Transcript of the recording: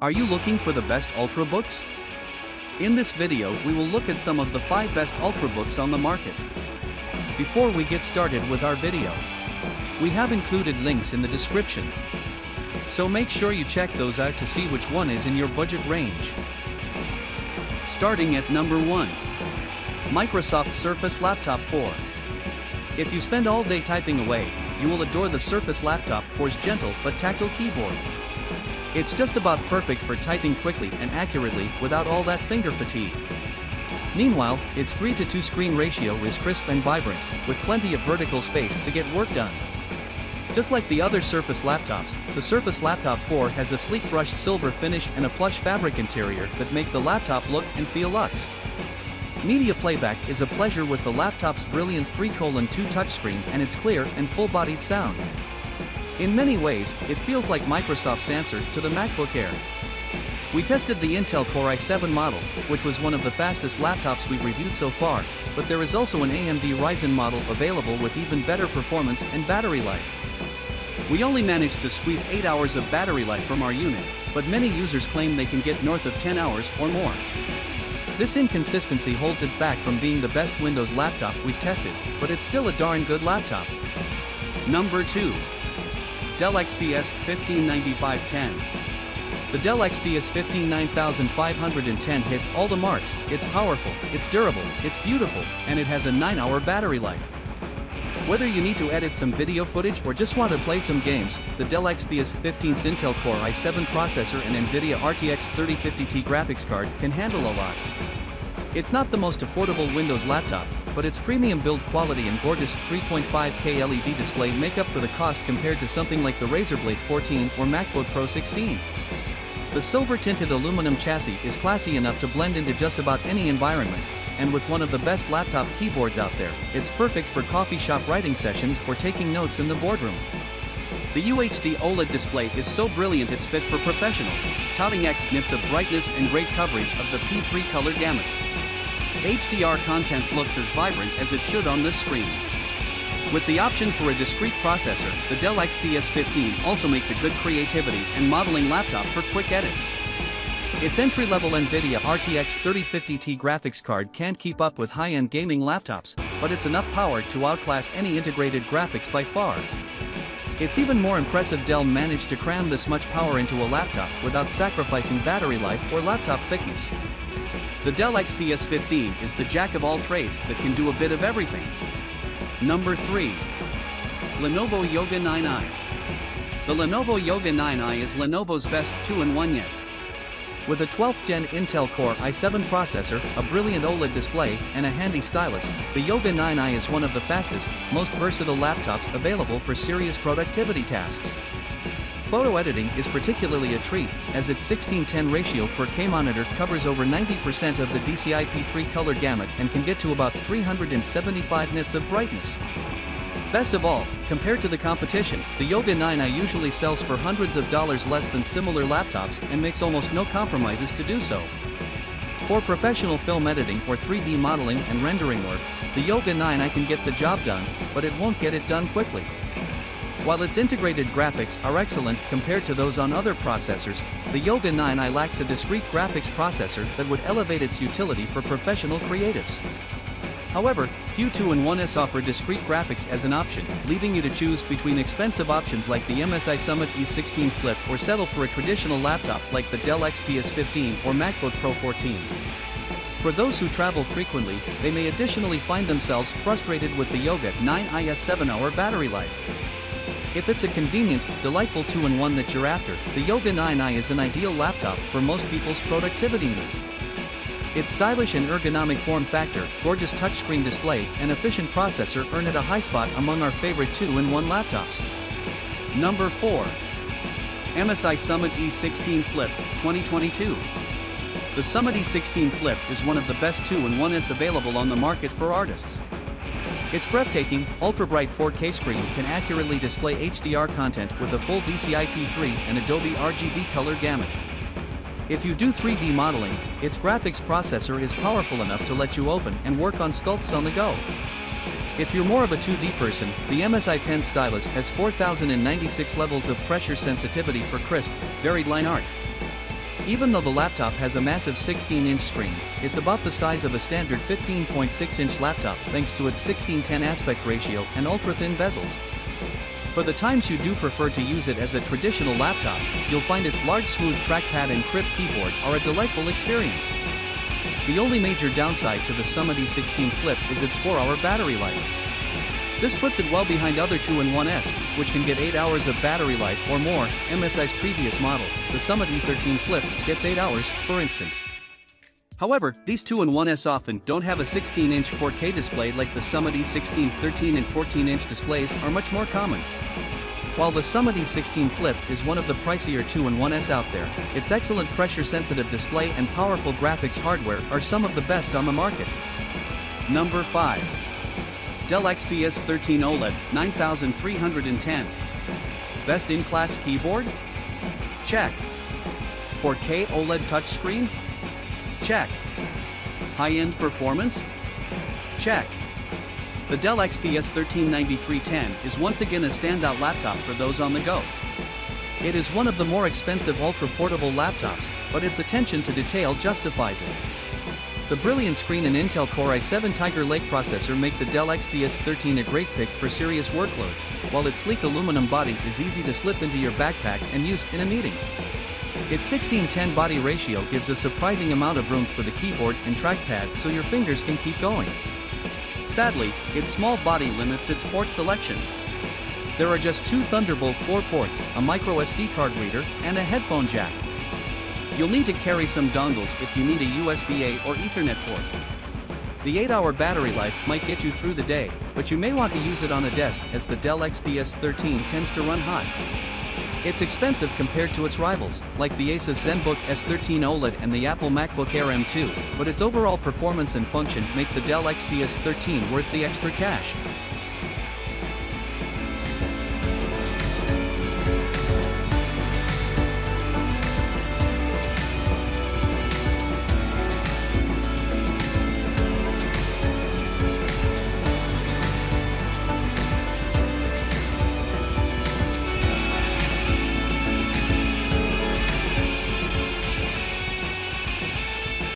Are you looking for the best UltraBooks? In this video, we will look at some of the 5 best UltraBooks on the market. Before we get started with our video, we have included links in the description. So make sure you check those out to see which one is in your budget range. Starting at number 1. Microsoft Surface Laptop 4. If you spend all day typing away, you will adore the Surface Laptop 4's gentle but tactile keyboard. It's just about perfect for typing quickly and accurately without all that finger fatigue. Meanwhile, its 3:2 screen ratio is crisp and vibrant, with plenty of vertical space to get work done. Just like the other Surface laptops, the Surface Laptop 4 has a sleek brushed silver finish and a plush fabric interior that make the laptop look and feel luxe. Media playback is a pleasure with the laptop's brilliant 3:2 touchscreen and its clear and full-bodied sound. In many ways, it feels like Microsoft's answer to the MacBook Air. We tested the Intel Core i7 model, which was one of the fastest laptops we've reviewed so far, but there is also an AMD Ryzen model available with even better performance and battery life. We only managed to squeeze 8 hours of battery life from our unit, but many users claim they can get north of 10 hours or more. This inconsistency holds it back from being the best Windows laptop we've tested, but it's still a darn good laptop. Number 2. Dell XPS 159510. The Dell XPS 159510 hits all the marks. It's powerful, it's durable, it's beautiful, and it has a 9-hour battery life. Whether you need to edit some video footage or just want to play some games, the Dell XPS 15's Intel Core i7 processor and NVIDIA RTX 3050 graphics card can handle a lot. It's not the most affordable Windows laptop, but its premium build quality and gorgeous 3.5K LED display make up for the cost compared to something like the Razer Blade 14 or MacBook Pro 16. The silver-tinted aluminum chassis is classy enough to blend into just about any environment, and with one of the best laptop keyboards out there, it's perfect for coffee shop writing sessions or taking notes in the boardroom. The UHD OLED display is so brilliant it's fit for professionals, touting X nits of brightness and great coverage of the P3 color gamut. HDR content looks as vibrant as it should on this screen. With the option for a discrete processor, the Dell XPS 15 also makes a good creativity and modeling laptop for quick edits. Its entry-level NVIDIA RTX 3050 graphics card can't keep up with high-end gaming laptops, but it's enough power to outclass any integrated graphics by far. It's even more impressive Dell managed to cram this much power into a laptop without sacrificing battery life or laptop thickness. The Dell XPS 15 is the jack of all trades that can do a bit of everything. Number 3. Lenovo Yoga 9i. The Lenovo Yoga 9i is Lenovo's best 2-in-1 yet. With a 12th gen Intel Core i7 processor, a brilliant OLED display, and a handy stylus, the Yoga 9i is one of the fastest, most versatile laptops available for serious productivity tasks. Photo editing is particularly a treat, as its 16:10 ratio 4K monitor covers over 90% of the DCI P3 color gamut and can get to about 375 nits of brightness. Best of all, compared to the competition, the Yoga 9i usually sells for hundreds of dollars less than similar laptops and makes almost no compromises to do so. For professional film editing or 3D modeling and rendering work, the Yoga 9i can get the job done, but it won't get it done quickly. While its integrated graphics are excellent compared to those on other processors, the Yoga 9i lacks a discrete graphics processor that would elevate its utility for professional creatives. However, few 2-in-1s offer discrete graphics as an option, leaving you to choose between expensive options like the MSI Summit E16 Flip or settle for a traditional laptop like the Dell XPS 15 or MacBook Pro 14. For those who travel frequently, they may additionally find themselves frustrated with the Yoga 9i's 7-hour battery life. If it's a convenient, delightful 2-in-1 that you're after, the Yoga 9i is an ideal laptop for most people's productivity needs. Its stylish and ergonomic form factor, gorgeous touchscreen display, and efficient processor earn it a high spot among our favorite 2-in-1 laptops. Number 4. MSI Summit E16 Flip, 2022. The Summit E16 Flip is one of the best 2-in-1s available on the market for artists. Its breathtaking, ultra-bright 4K screen can accurately display HDR content with a full DCI P3 and Adobe RGB color gamut. If you do 3D modeling, its graphics processor is powerful enough to let you open and work on sculpts on the go. If you're more of a 2D person, the MSI Pen Stylus has 4096 levels of pressure sensitivity for crisp, varied line art. Even though the laptop has a massive 16-inch screen, it's about the size of a standard 15.6-inch laptop thanks to its 16:10 aspect ratio and ultra-thin bezels. For the times you do prefer to use it as a traditional laptop, you'll find its large smooth trackpad and crisp keyboard are a delightful experience. The only major downside to the Summit E16 Flip is its 4-hour battery life. This puts it well behind other 2-in-1s, which can get 8 hours of battery life or more. MSI's previous model, the Summit E13 Flip, gets 8 hours, for instance. However, these 2-in-1s often don't have a 16-inch 4K display like the Summit E16. 13 and 14-inch displays are much more common. While the Summit E16 Flip is one of the pricier 2-in-1s out there, its excellent pressure-sensitive display and powerful graphics hardware are some of the best on the market. Number 5. Dell XPS 13 OLED 9310. Best in-class keyboard? Check. 4K OLED touchscreen? Check. High-end performance? Check. The Dell XPS 139310 is once again a standout laptop for those on the go. It is one of the more expensive ultra-portable laptops, but its attention to detail justifies it. The brilliant screen and Intel Core i7 Tiger Lake processor make the Dell XPS 13 a great pick for serious workloads, while its sleek aluminum body is easy to slip into your backpack and use in a meeting. Its 16:10 body ratio gives a surprising amount of room for the keyboard and trackpad so your fingers can keep going. Sadly, its small body limits its port selection. There are just 2 Thunderbolt 4 ports, a micro SD card reader, and a headphone jack. You'll need to carry some dongles if you need a USB-A or Ethernet port. The 8-hour battery life might get you through the day, but you may want to use it on a desk as the Dell XPS 13 tends to run hot. It's expensive compared to its rivals, like the Asus ZenBook S13 OLED and the Apple MacBook Air M2, but its overall performance and function make the Dell XPS 13 worth the extra cash.